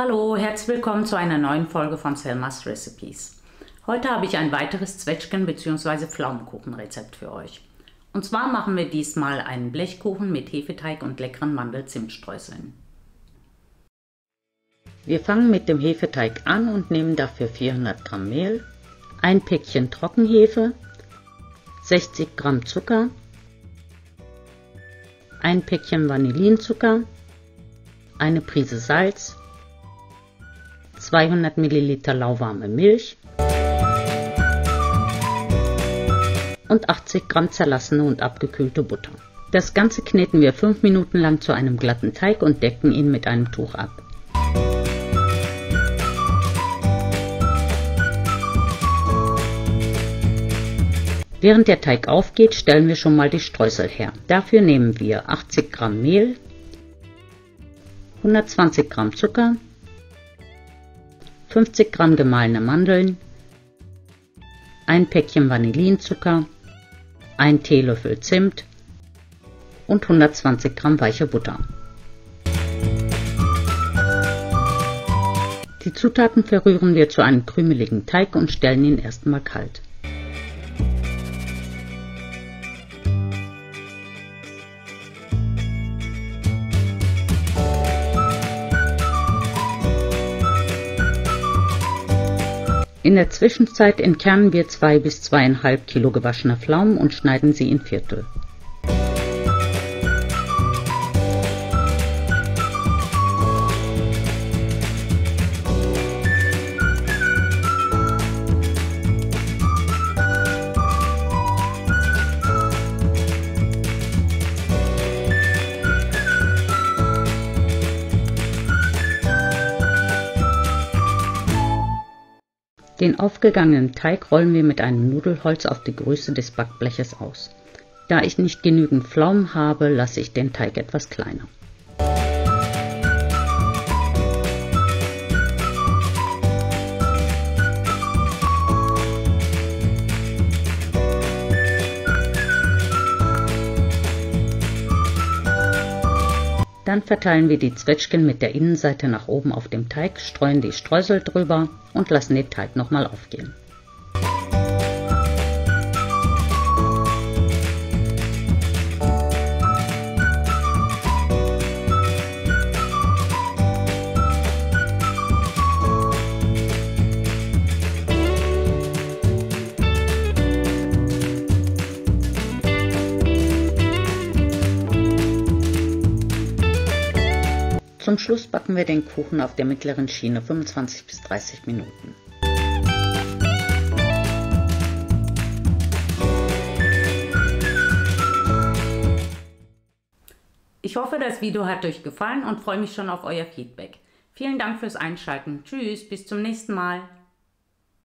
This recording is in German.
Hallo, herzlich willkommen zu einer neuen Folge von Selmas Recipes. Heute habe ich ein weiteres Zwetschgen- bzw. Pflaumenkuchenrezept für euch. Und zwar machen wir diesmal einen Blechkuchen mit Hefeteig und leckeren Mandel-Zimtstreuseln. Wir fangen mit dem Hefeteig an und nehmen dafür 400 Gramm Mehl, ein Päckchen Trockenhefe, 60 Gramm Zucker, ein Päckchen Vanillinzucker, eine Prise Salz, 200 Milliliter lauwarme Milch und 80 Gramm zerlassene und abgekühlte Butter. Das Ganze kneten wir 5 Minuten lang zu einem glatten Teig und decken ihn mit einem Tuch ab. Während der Teig aufgeht, stellen wir schon mal die Streusel her. Dafür nehmen wir 80 Gramm Mehl, 120 Gramm Zucker, 50 Gramm gemahlene Mandeln, ein Päckchen Vanillinzucker, ein Teelöffel Zimt und 120 Gramm weiche Butter. Die Zutaten verrühren wir zu einem krümeligen Teig und stellen ihn erstmal kalt. In der Zwischenzeit entkernen wir 2 bis 2,5 Kilo gewaschene Pflaumen und schneiden sie in Viertel. Den aufgegangenen Teig rollen wir mit einem Nudelholz auf die Größe des Backbleches aus. Da ich nicht genügend Pflaumen habe, lasse ich den Teig etwas kleiner. Dann verteilen wir die Zwetschgen mit der Innenseite nach oben auf dem Teig, streuen die Streusel drüber und lassen den Teig nochmal aufgehen. Zum Schluss backen wir den Kuchen auf der mittleren Schiene 25 bis 30 Minuten. Ich hoffe, das Video hat euch gefallen und freue mich schon auf euer Feedback. Vielen Dank fürs Einschalten. Tschüss, bis zum nächsten Mal.